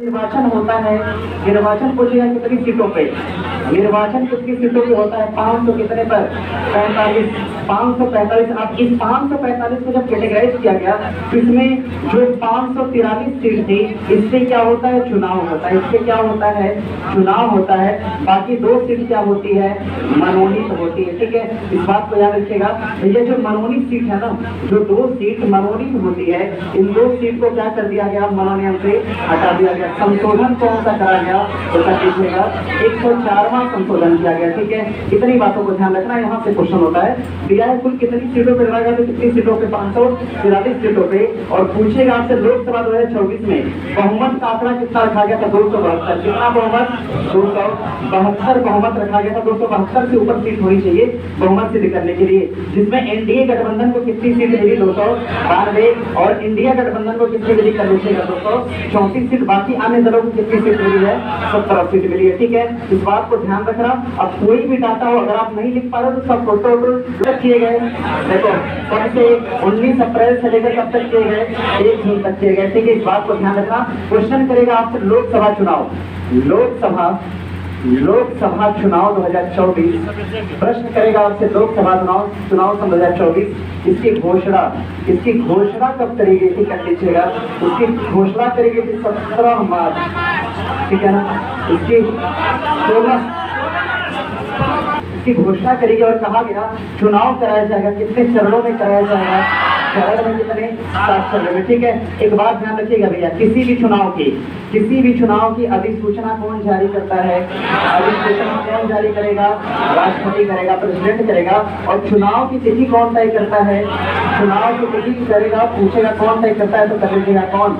निर्वाचन होता है, निर्वाचन पूछेगा कितनी सीटों पे, निर्वाचन कितनी सीटों पे होता है, 500 कितने पर 45, 545। अब इस 545 को जब कैटेगराइज किया गया तो इसमें जो 543 सीट थी, इससे क्या होता है, चुनाव होता है, इससे क्या होता है, चुनाव होता है। बाकी 2 सीट क्या होती है, मनोनीत होती है। ठीक है, इस बात को याद रखिएगा। ये जो मनोनीत सीट है ना, जो 2 सीट मनोनीत होती है, इन 2 सीट को क्या कर दिया गया, मनोनयन से हटा दिया गया। संशोधन कौन सा करा गया, तो कीजिएगा 104वां संशोधन किया गया। ठीक है, इतनी बातों को ध्यान रखना। यहाँ से क्वेश्चन होता है, दिया है कुल कितनी सीटों पे लड़ा गया, तो कितनी सीटों पे, 543 सीटों पे। और पूछेगा आपसे लोकसभा 2024 में बहुमत का आंकड़ा कितना रखा गया था, 272। कितना बहुमत, 272 बहुमत रखा गया था। 272 से ऊपर सीट होनी चाहिए बहुमत सिद्ध करने के लिए, जिसमें एनडीए गठबंधन को कितनी सीट मिली, 292। और इंडिया गठबंधन को कितनी मिली, कर लीजिएगा 234 सीट। बाकी अन्य दलों को कितनी सीट मिली है, 17 सीट मिली है। ठीक है, इस बात को ध्यान रखना। अब कोई भी डाटा हो, अगर आप नहीं लिख पा रहे हो तो सब फोटो किए गए। देखो, कब से 19 अप्रैल से लेकर कब तक किए गए, 1 जून तक किए गए। ठीक है, इस बात को ध्यान रखना। क्वेश्चन करेगा आपसे लोकसभा चुनाव, लोकसभा चुनाव 2024। प्रश्न करेगा आपसे लोकसभा चुनाव सन 2024। इसकी घोषणा कब करी गई थी, कर लीजिएगा। उसकी घोषणा करी गई थी 17 मार्च। ठीक है ना, इसकी घोषणा करेगी और कहा गया चुनाव कराया जाएगा, कितने चरणों में कराया जाएगा, चरण में कितने, 7 चरण में। ठीक है, एक बात ध्यान रखिएगा भैया, किसी भी चुनाव की अधिसूचना कौन जारी करता है, अधिसूचना कौन जारी करेगा, राष्ट्रपति करेगा, प्रेसिडेंट करेगा। और चुनाव की तिथि कौन तय करता है, चुनाव की तिथि करेगा, पूछेगा कौन तय करता है, तो कर लीजिएगा कौन,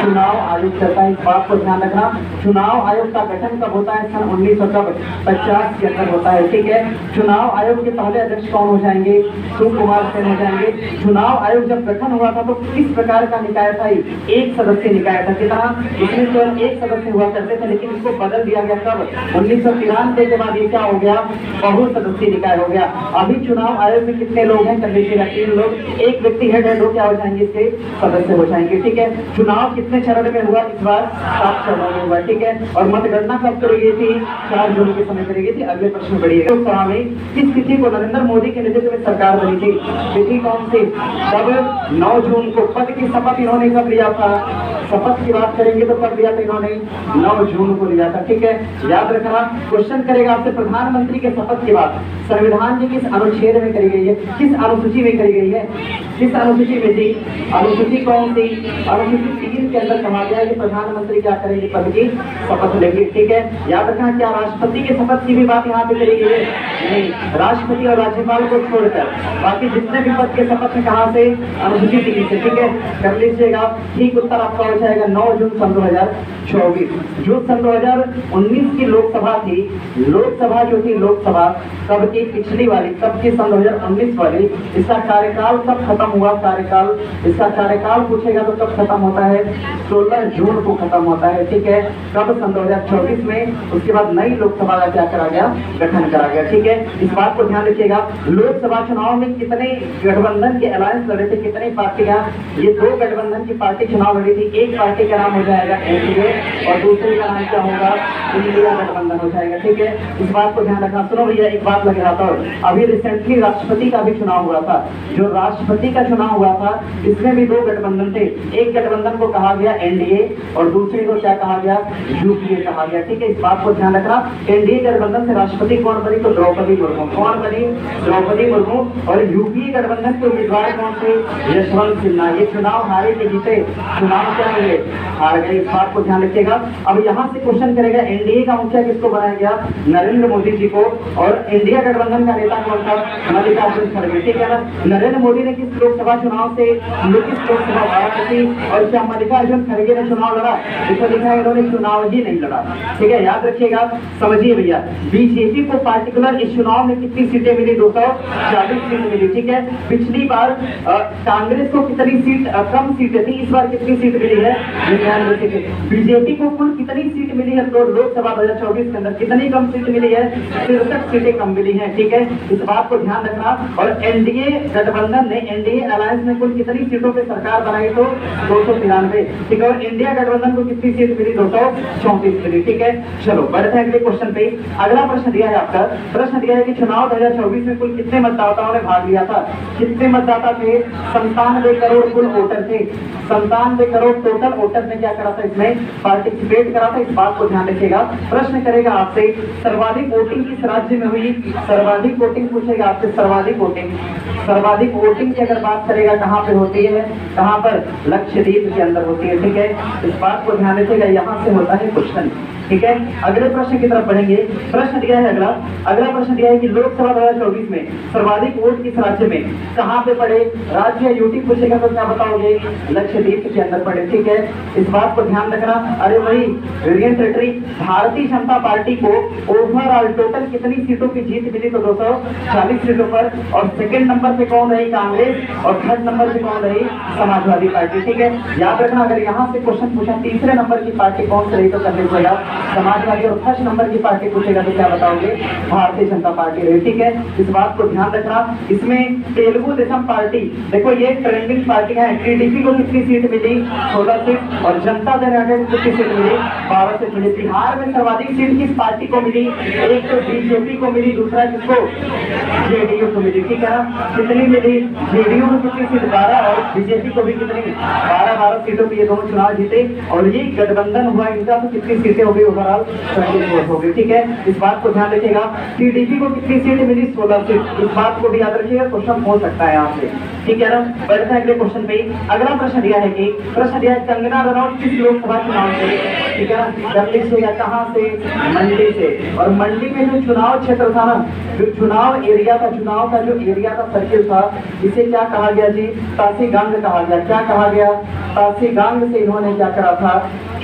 चुनाव आयोग करता है। इस बात को ध्यान रखना। चुनाव आयोग का गठन कब होता है, सन 1950 के अंदर होता है। ठीक है, चुनाव आयोग के पहले अध्यक्ष कौन हो जाएंगे, सुकुमार सेन हो जाएंगे। चुनाव आयोग जब गठन हुआ था तो किस प्रकार का निकाय था, 1 सदस्यीय निकाय था। कितना, इसमें केवल 1 सदस्य हुआ करते थे, लेकिन इसको बदल दिया गया कब, 1993 के बाद ये क्या हो गया, बहुसदस्यीय निकाय हो गया। अभी चुनाव आयोग में कितने लोग हैं, कर लीजिएगा 3 लोग, 1 व्यक्ति हेड है, 2 क्या हो जाएंगे, इसके सदस्य हो जाएंगे। ठीक है, चुनाव कितने चरण में हुआ, इस बार 7 चरणों में हुआ। ठीक है, और मतगणना कब करी गई थी, 4 जून के समय करी गई थी। अगले प्रश्न बढ़िएगा, लोकसभा में किस तिथि को नरेंद्र मोदी के नेतृत्व में सरकार बनी थी, तिथि कौन सी, कब, 9 जून को। पद की शपथ इन्होंने कब लिया था, शपथ की बात करेंगे तो कब लिया था इन्होंने, 9 जून को लिया था। ठीक है, याद रखना। क्वेश्चन करेगा आपसे प्रधानमंत्री के शपथ की बात संविधान की किस अनुच्छेद में करी गई है, किस अनुसूची में करी गई है, किस अनुसूची में थी, अनुसूची कौन सी, अनुसूची 3 के अंदर कहा गया है कि प्रधानमंत्री क्या करेंगे, पद की शपथ लेंगे। ठीक है, याद रखना। क्या राष्ट्रपति के शपथ की भी बात यहाँ पे करी गई है, नहीं, राष्ट्रपति और राज्यपाल को छोड़कर बाकी जितने भी पद के शपथ में कहा से, अनुसूची 3 से। ठीक है, कर लीजिएगा। ठीक उत्तर आपका हो जाएगा 9 जून सन 2024। जो सन 2019 की लोकसभा थी, लोकसभा जो थी, लोकसभा कब की, पिछली वाली, कब की, सन 2019 वाली। इसका कार्यकाल कब खत्म हुआ, कार्यकाल, इसका कार्यकाल पूछेगा तो कब खत्म होता है, 16 जून को खत्म होता है। ठीक है, कब, सन 2024 में। उसके बाद नई लोकसभा का क्या करा गया, गठन करा गया। ठीक है, इस बात को ध्यान रखिएगा। लोकसभा चुनाव में कितने गठबंधन के अलायंस लड़े थे, कितनी पार्टियां, ये 2 गठबंधन की पार्टी चुनाव लड़ी थी। एक पार्टी का नाम हो जाएगा एनडीए और दूसरी का नाम क्या होगा, इंडिया गठबंधन हो जाएगा। ठीक है, इस बात को ध्यान रखना। सुनो भैया, एक बात लग रहा था, अभी रिसेंटली राष्ट्रपति का भी चुनाव हुआ था। जो राष्ट्रपति का चुनाव हुआ था, इसमें भी 2 गठबंधन थे। एक गठबंधन को कहा गया एनडीए और दूसरी को क्या कहा गया, यूपीए कहा गया। ठीक है, इस बात को ध्यान रखना। एनडीए गठबंधन से राष्ट्रपति कौन बनी, तो द्रौपदी मुर्मू। कौन बनी, द्रौपदी मुर्मू। और यूपीए गठबंधन के उम्मीदवार कौन थे, यशवंत सिन्हा। ये चुनाव हारे के जीते, चुनाव क्या हुए, हार गए। इस बात को ध्यान रखिएगा। अब यहाँ से क्वेश्चन करेगा, एनडीए का मुखिया किसको बनाया गया, नरेंद्र मोदी जी को। और इंडिया गठबंधन का नेता कौन था, मल्लिकार्जुन खड़गे। ठीक है ना, नरेंद्र मोदी ने किस लोकसभा चुनाव से, किस लोकसभा वाराणसी, और क्या मल्लिकार्जुन खड़गे ने चुनाव लड़ा, इसको लिखा है इन्होंने चुनाव ही नहीं लड़ा। ठीक है, याद रखिएगा, समझिए भैया। बीजेपी को पार्टिकुलर इस चुनाव में कितनी सीटें मिली, 240 सीट मिली। ठीक है, पिछली बार कांग्रेस को कितनी सीट कम सीटें थी, इस बार कितनी सीट मिली है? 99 सीटें। बीजेपी को कुल कितनी सीट मिली है तो लोकसभा 2024 के अंदर? कितनी कम सीट मिली है? 63 सीटें कम मिली है। ठीक है, इस बात को ध्यान रखना। और एनडीए गठबंधन ने, एनडीए अलायंस ने कुल कितनी सीटों पे सरकार बनाई तो 293। ठीक है, और इंडिया गठबंधन को कितनी सीट मिली? 234 मिली। ठीक है, चलो बढ़ते हैं अगले क्वेश्चन पे। अगला प्रश्न दिया है आपका, प्रश्न दिया है कि चुनाव 2024 में कुल कितने मतदाताओं ने भाग लिया था? कितने मतदाता थे? 97 करोड़ कुल वोटर थे। 97 करोड़ टोटल वोटर ने क्या करा था? इसमें पार्टिसिपेट करा था। इस बात को ध्यान रखिएगा। प्रश्न करेगा आपसे सर्वाधिक वोटिंग किस राज्य में हुई? सर्वाधिक वोटिंग पूछेगा आपसे, सर्वाधिक वोटिंग। सर्वाधिक वोटिंग की अगर बात करेगा कहां पे होती है? कहां पर? लक्षद्वीप के अंदर होती है। ठीक है, इस बात को ध्यान रखिएगा, यहां से होता है क्वेश्चन। ठीक है, अगले प्रश्न की तरफ बढ़ेंगे। प्रश्न दिया है अगला प्रश्न दिया है कि लोकसभा 2024 में सर्वाधिक वोट किस राज्य में कहां पे पड़े? राज्य यूटी पूछेगा तो क्या बताओगे? लक्षद्वीप के अंदर पड़े। ठीक है, इस बात को ध्यान रखना। अरे वही union territory. Bharatiya Janata party को ओवरऑल टोटल कितनी सीटों की जीत मिली तो 240 सीटों पर। और सेकंड नंबर पे कौन रही? कांग्रेस। और थर्ड नंबर पे कौन रही? समाजवादी पार्टी। ठीक है, याद रखना अगर यहाँ से क्वेश्चन पूछा तीसरे नंबर की पार्टी कौन सी रही तो कर लीजिएगा समाजवादी, और फर्स्ट नंबर की पार्टी पूछेगा तो क्या बताओगे? भारतीय जनता पार्टी रही। ठीक है, इस बात को ध्यान रखना। इसमें तेलुगु देशम पार्टी, देखो ये ट्रेंडिंग पार्टी है। टीडीपी को कितनी सीट मिली? 16 सीट। और जनता दल यूनाइटेड को कितनी सीट मिली? 12 सीट मिली। बिहार में सर्वाधिक सीट किस पार्टी को मिली? एक तो बीजेपी को मिली, दूसरा किसको? जेडीयू को मिली। ठीक है ना, कितनी मिली? जेडीयू को कितनी सीट? 12। और बीजेपी को भी कितनी? 12 सीटों पर ये दोनों चुनाव जीते। और ये गठबंधन हुआ इनका तो कितनी सीटें हो गई? ओवरऑल 24 हो गई। ठीक है, इस बात को ध्यान रखिएगा। टीडीपी को कितनी सीट मिली? 16 सीट। इस बात को भी याद रखिएगा, क्वेश्चन हो सकता है यहाँ से। ठीक है ना, बढ़ते हैं अगले क्वेश्चन पे। अगला प्रश्न दिया है कि प्रश्न दिया है कंगना रनौत किस लोकसभा चुनाव से? ठीक है ना, जब लिखिएगा कहाँ से? मंडी से। और मंडी में जो चुनाव क्षेत्र था ना, जो चुनाव एरिया था, चुनाव का जो एरिया था, सर्किल था, इसे क्या कहा गया जी? तासीगांग कहा गया। क्या कहा गया? तासीगांग से इन्होंने क्या करा था?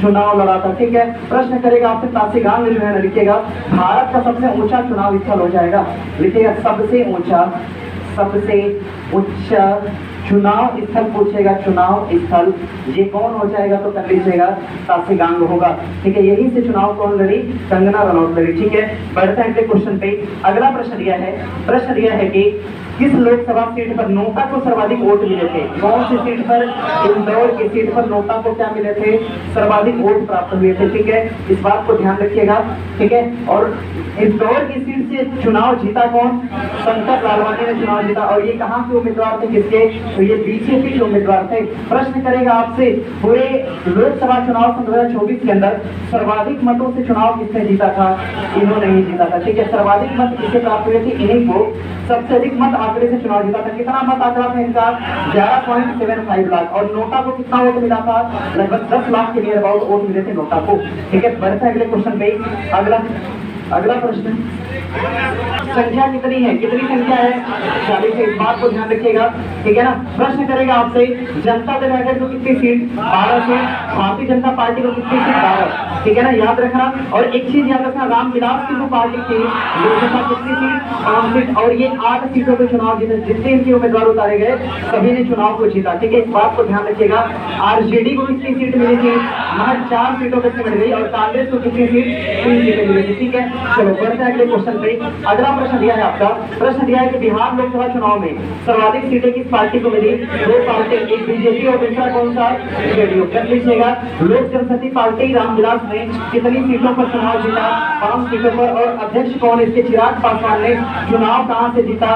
चुनाव लड़ा था। ठीक है, प्रश्न करेगा आपसे तासीगांग जो है ना, लिखिएगा भारत का सबसे ऊंचा चुनाव स्थल हो जाएगा। लिखिएगा सबसे ऊंचा चुनाव स्थल पूछेगा, चुनाव स्थल ये कौन हो जाएगा तो कर लीजिएगा तासीगांग होगा। ठीक है, यही से चुनाव कौन लड़ी? कंगना रनौत लड़ी। ठीक है, बढ़ते हैं क्वेश्चन पे। अगला प्रश्न दिया है कि किस लोकसभा सीट पर नोटा को सर्वाधिक वोट मिले थे? कौन सी सीट पर? इंदौर की सीट पर नोटा को क्या मिले थे? सर्वाधिक वोट प्राप्त हुए थे। ठीक है, इस बात को ध्यान रखिएगा। ठीक है, और इंदौर की सीट से चुनाव जीता कौन? शंकर लालवानी ने चुनाव जीता। और ये कहाँ के उम्मीदवार थे? किसके? तो ये बीजेपी के उम्मीदवार थे। प्रश्न करेगा आपसे पूरे लोकसभा चुनाव 2024 के अंदर सर्वाधिक मतों से चुनाव किसने जीता था? इन्होंने ही जीता था। ठीक है, सर्वाधिक मत किसे प्राप्त हुए थे? इन्हीं को। सबसे अधिक मत आंकड़े से चुनाव जीता था। कितना मत आंकड़ा था इनका? 11.75 लाख। और नोटा को कितना वोट मिला था? लगभग 10 लाख के नियर अबाउट वोट मिले थे नोटा को। ठीक है, बढ़ते हैं अगले क्वेश्चन पे। अगला प्रश्न, संख्या कितनी है? कितनी संख्या है? 40 है। इस बात को ध्यान रखिएगा। ठीक है ना, प्रश्न करेगा आपसे जनता दल यूनाइटेड को कितनी seat? 12 seat. Bharatiya Janata party को कितनी सीट? 12। ठीक है ना, याद रखना। और एक चीज याद रखना, रामविलास की जो पार्टी थी लोकसभा कितनी सीट? 5 सीट। और ये 8 सीटों पे चुनाव जीते। जितने इनके उम्मीदवार उतारे गए सभी ने चुनाव को जीता। ठीक है, इस बात को ध्यान रखिएगा। आरजेडी को कितनी सीट मिली थी? महज 4 सीटों पर मिल गई। और कांग्रेस को कितनी सीट? 3 सीटें मिली थी। ठीक है, चलो बढ़ते हैं अगले क्वेश्चन पे। अगला प्रश्न दिया है आपका, प्रश्न दिया है कि बिहार लोकसभा चुनाव में सर्वाधिक सीटें किस पार्टी को मिली? 2 पार्टी, एक बीजेपी और दूसरा कौन सा? जेडीयू। कर लीजिएगा। लोक जनशक्ति पार्टी रामविलास ने कितनी सीटों पर चुनाव जीता? 5 सीटों पर। और अध्यक्ष कौन? इसके चिराग पासवान ने चुनाव कहां से जीता?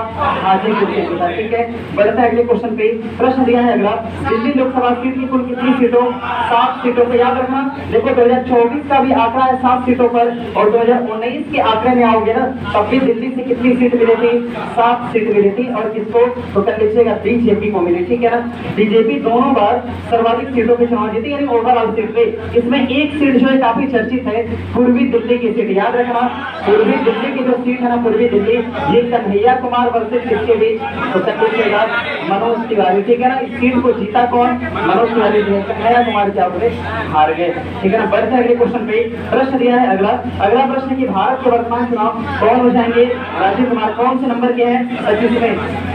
हाजीपुर से जीता। ठीक है, बढ़ते हैं अगले क्वेश्चन पे। प्रश्न दिया है अगला, दिल्ली लोकसभा सीट की कुल कितनी सीटों? 7 सीटों पर। याद रखना, देखो 2024 का भी आंकड़ा है 7 सीटों पर। और 2019 के आंकड़े में आओगे ना, तब भी दिल्ली से कितनी सीट मिली थी? 7 सीट मिली थी। और किसको? तो कर लीजिएगा बीजेपी को मिली। ठीक है ना, बीजेपी दोनों बार सर्वाधिक सीटों पे चुनाव जीती, यानी ओवरऑल सीट पे। इसमें एक सीट जो है काफी चर्चित है, पूर्वी दिल्ली की सीट। याद रखना, पूर्वी दिल्ली की जो सीट है ना, पूर्वी दिल्ली, ये कन्हैया कुमार वर्सेस किसके बीच? तो कर लीजिएगा मनोज तिवारी। ठीक है ना, इस सीट को जीता कौन? मनोज तिवारी जी। कन्हैया कुमार क्या बोले? हार गए। ठीक है ना, बढ़ते अगले क्वेश्चन पे। प्रश्न दिया है अगला प्रश्न की भारत के वर्तमान चुनाव कौन हो जाएंगे? राजीव कुमार। कौन से नंबर के हैं? 25 में।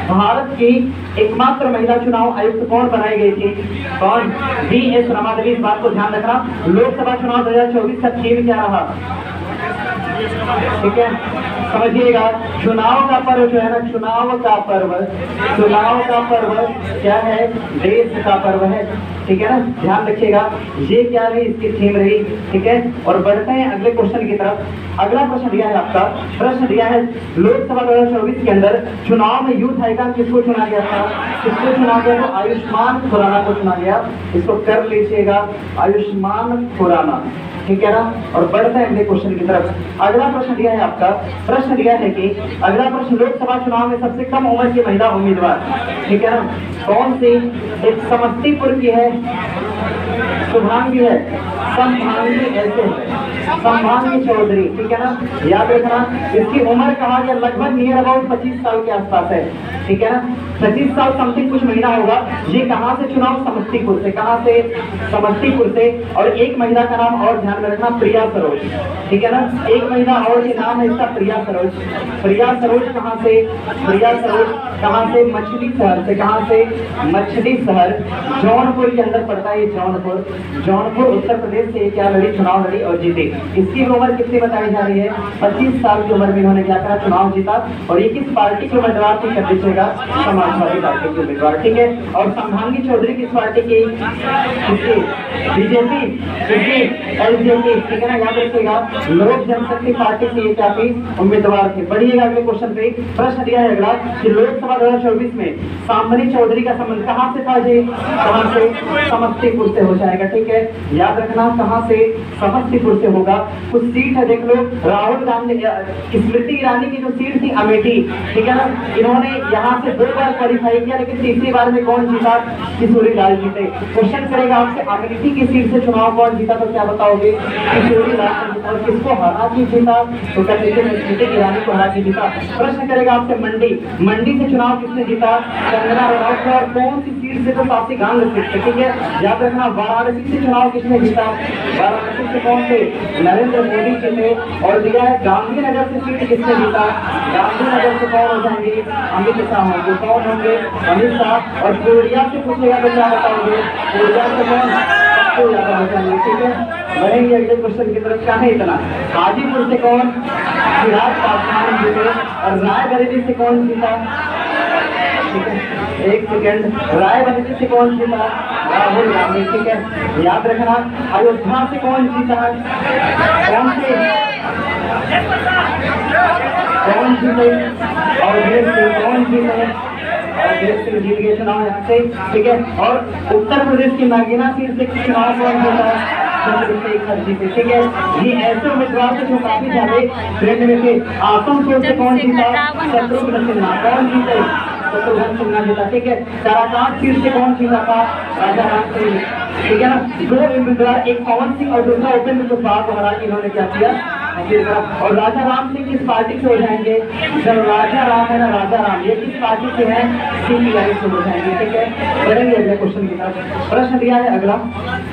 भारत की एकमात्र महिला चुनाव आयुक्त कौन बनाई गई थी? कौन? DS रमा देवी। इस बात को ध्यान रखना। लोकसभा चुनाव 2024 का थीम क्या रहा? ठीक है, समझिएगा। चुनाव का पर्व जो है ना, चुनाव का पर्व क्या है? देश का पर्व है। ठीक है ना, ध्यान रखिएगा। ये क्या रही? इसकी थीम रही। ठीक है, और बढ़ते हैं अगले क्वेश्चन की तरफ। अगला प्रश्न दिया है आपका, प्रश्न दिया है लोकसभा 2024 के अंदर चुनाव में यूथ आइकन किसको चुना गया था? किसको चुना गया? तो आयुष्मान खुराना को चुना गया। इसको कर लीजिएगा, आयुष्मान खुराना। ठीक है ना, और बढ़ते हैं अगले क्वेश्चन की तरफ। अगला प्रश्न दिया है आपका, प्रश्न दिया है कि अगला प्रश्न लोकसभा चुनाव में सबसे कम उम्र की महिला उम्मीदवार, ठीक है ना, कौन सी? एक समस्तीपुर की है, शुभांगी है, संभांगी ऐसे है, संभांगी चौधरी। ठीक है ना, याद रखना। इसकी उम्र कहा गया लगभग नियर अबाउट 25 साल के आसपास है। ठीक है ना, 25 साल समथिंग कुछ महीना होगा। ये कहाँ से चुनाव? समस्तीपुर से। कहाँ से? समस्तीपुर से। और एक महिला का नाम और ध्यान में रखना, प्रिया सरोज। ठीक है ना, एक महिला और के नाम है इसका प्रिया सरोज। प्रिया सरोज कहाँ से? प्रिया सरोज कहाँ से? मछली शहर से। कहाँ से? मछली शहर, जौनपुर के अंदर पड़ता है। जौनपुर, जौनपुर उत्तर प्रदेश से क्या लड़ी? चुनाव लड़ी और जीती। इसकी उम्र कितनी बताई जा रही है? 25 साल की उम्र में इन्होंने क्या करा? चुनाव जीता। और ये किस पार्टी के उम्मीदवार थी? कर दीजिएगा, समाजवादी पार्टी के उम्मीदवार। ठीक है, और संभांगी चौधरी किस पार्टी की? BJP, LJP। ठीक है ना, याद रखिएगा, लोक जनशक्ति पार्टी की ये क्या थी? उम्मीदवार थे। बढ़िएगा अगले क्वेश्चन पे। प्रश्न दिया है अगला कि लोकसभा 2024 में सामनी चौधरी का संबंध कहाँ से था जी? कहाँ से? समस्तीपुर से हो जाएगा। ठीक है, याद रखना, कहाँ से? समस्तीपुर से होगा। कुछ सीट है देख लो, राहुल गांधी, स्मृति ईरानी की जो सीट थी अमेठी, ठीक है ना, इन्होंने यहाँ से 2 बार क्वालिफाई किया, लेकिन तीसरी बार में कौन जीता? किशोरी लाल जीते। क्वेश्चन करेगा आपसे अमेठी की सीट से चुनाव कौन जीता, तो क्या बताओगे? किशोरी लाल जीता। और किसको हरा के जीता? तो कहते हैं स्मृति ईरानी को हरा के जीता। प्रश्न करेगा आपसे मंडी, मंडी से चुनाव किसने जीता? कंगना रनौत। और कौन सी सीट से? तो काफी गांव सीट से। ठीक है, याद रखना। वाराणसी से चुनाव किसने जीता? वाराणसी से कौन थे? नरेंद्र मोदी के थे। और दिया है गांधीनगर से सीट किसने जीता? गांधीनगर से कौन हो जाएंगे? अमित शाह होंगे। कौन होंगे? अमित शाह। और पूर्णिया से पूछेगा तो क्या बताओगे? पूर्णिया से कौन? सबसे ज्यादा हो जाएंगे। ठीक है, बढ़ेंगे अगले क्वेश्चन की तरफ। क्या है इतना? हाजीपुर से कौन? चिराग पासवान जीते। और रायबरेली से कौन जीता? ठीक है, एक सेकेंड, रायबरेली से कौन जीता? राहुल गांधी। ठीक है, याद रखना। अयोध्या से कौन जीता? कौन से? कौन जीते? और देश से कौन जीते? और देश से जीत गए चुनाव यहाँ से। ठीक है, और उत्तर प्रदेश की नागिना सीट से चुनाव कौन जीता? चंद्रशेखर जीते। ठीक है, ये ऐसे उम्मीदवार थे जो काफी ज्यादा ट्रेंड में थे। आसनसोल से कौन जीता? शत्रुघ्न सिन्हा। कौन जीते? शत्रुघ्न सिन्हा जीता। ठीक है, काराकाट सीट से कौन जीता था? राजा राम सिंह। ठीक है ना, 2 उम्मीदवार, एक पवन सिंह और दूसरा उपेंद्र कुशवाहा को हरा के इन्होंने क्या किया? और राजा राम सिंह किस पार्टी से हो जाएंगे? जब राजा राम है ना, राजा राम, ये किस पार्टी से है? CPI से हो जाएंगे। ठीक है, बढ़ेंगे अगले क्वेश्चन की तरफ। प्रश्न दिया है अगला,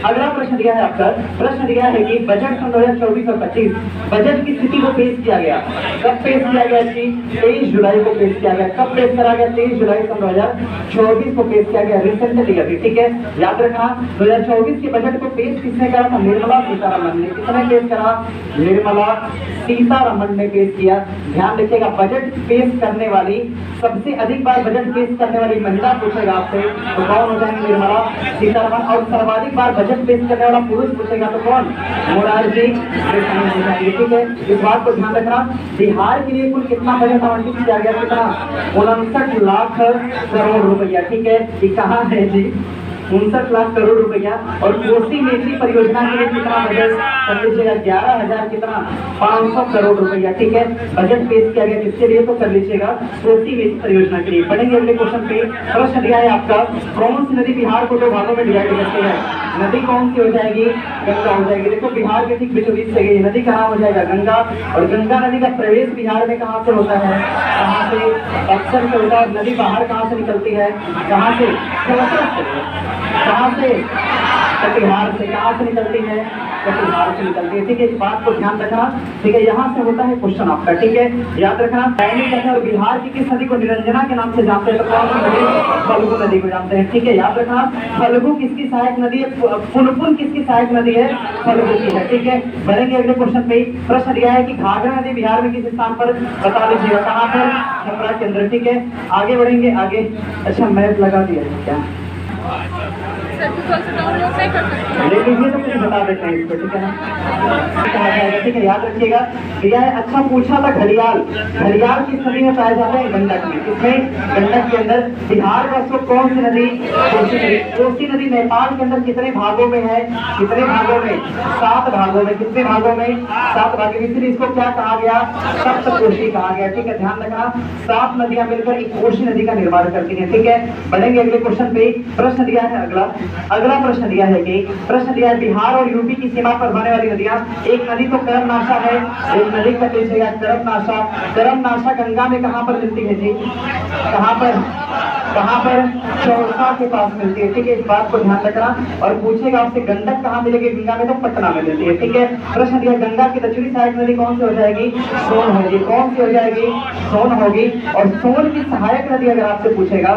अगला प्रश्न दिया है आपका, प्रश्न दिया है कि बजट सन 2024 और 25 बजट की स्थिति को पेश किया गया। कब पेश किया गया जी? 23 जुलाई को पेश किया गया। कब पेश करा गया? 23 जुलाई सन 2024 को पेश किया गया, रिसेंटली अभी। ठीक है, याद रखना, 2024 के बजट को पेश किसने करा था? निर्मला सीतारमण ने। किसने पेश करा? निर्मला सीतारमण ने पेश किया। ध्यान रखिएगा, बजट पेश करने वाली, सबसे अधिक बार बजट पेश करने वाली महिला पूछेगा आपसे तो कौन हो जाएंगे? निर्मला सीतारमण। और सर्वाधिक बार बजट पेश करने वाला पुरुष पूछेगा तो कौन? मोरारजी देसाई हो जाएंगे। ठीक है, इस बात को ध्यान रखना। बिहार के लिए कुल कितना बजट आवंटित किया गया? कितना? 59 लाख करोड़ रुपया। ठीक है, ये कहाँ है जी? 59 लाख करोड़ रुपया। और कोसी मेची परियोजना के लिए कितना बजट? कर लीजिएगा 11,000 कितना? 500 करोड़ रुपया। ठीक है, बजट पेश किया गया किसके लिए? तो कर लीजिएगा कोसी मेची परियोजना के लिए। बढ़ेंगे अगले क्वेश्चन पे। प्रश्न दिया है आपका, कौन सी नदी बिहार को 2 भागों में डिवाइड करती है? नदी कौन सी हो जाएगी? गंगा हो जाएगी। देखो, बिहार के ठीक बीचों बीच से गई नदी का नाम हो जाएगा गंगा। और गंगा नदी का प्रवेश बिहार में कहाँ से होता है? कहाँ से? दक्षिण से होता है। नदी बाहर कहाँ से निकलती है? कहाँ से? कहाँ से? कटिहार से कहाँ से निकलती है? कटिहार से निकलती है। ठीक है, इस बात को ध्यान रखना। ठीक है, यहाँ से होता है क्वेश्चन आपका। ठीक है, याद रखना। दैनिक जाते हैं और बिहार की किस नदी को निरंजना के नाम से जानते हैं? तो कौन सी नदी? फल्गु नदी को जानते हैं। ठीक है, याद रखना। फल्गु किसकी सहायक नदी है? पुनपुन किसकी सहायक नदी है? फल्गु की है। ठीक है, बढ़ेंगे अगले क्वेश्चन पे। प्रश्न दिया है कि घाघरा नदी बिहार में किस स्थान पर? बता दीजिएगा कहाँ पर? छपरा के अंदर। ठीक है, आगे बढ़ेंगे आगे। अच्छा, मैप लगा दिया है क्या? ले लीजिए तो कुछ बता देते हैं इसको। ठीक है ना, कहा जाएगा। ठीक है, याद रखिएगा। दिया है। अच्छा पूछा था घड़ियाल। घड़ियाल किस नदी में पाया जाता है? गंडक में। किसमें? गंडक के अंदर। बिहार का स्रोत कौन सी नदी? कोसी नदी। कोसी नदी नेपाल के अंदर कितने भागों में है? कितने भागों में? 7 भागों में। कितने भागों में? 7 भागों में। इसलिए इसको क्या कहा गया? सप्तकोशी कहा गया। ठीक है, ध्यान रखना। 7 नदियां मिलकर एक कोसी नदी का निर्माण करती है। ठीक है, बढ़ेंगे अगले क्वेश्चन पे। प्रश्न दिया है अगला प्रश्न दिया है कि प्रश्न दिया है बिहार और यूपी की सीमा पर बहने वाली नदियां। एक नदी तो कर्मनाशा है, एक नदी का है कर्मनाशा। कर्मनाशा गंगा में कहां पर मिलती है जी? कहां पर? कहां पर? चौसा के पास मिलती है। ठीक है, इस बात को ध्यान रखना। और पूछेगा आपसे गंडक कहां मिलेगी? गंगा में तो पटना में मिलती है। ठीक है, प्रश्न दिया गंगा की दक्षिणी सहायक नदी कौन सी हो जाएगी? सोन होगी। कौन सी हो जाएगी? सोन होगी। और सोन की सहायक नदी अगर आपसे पूछेगा,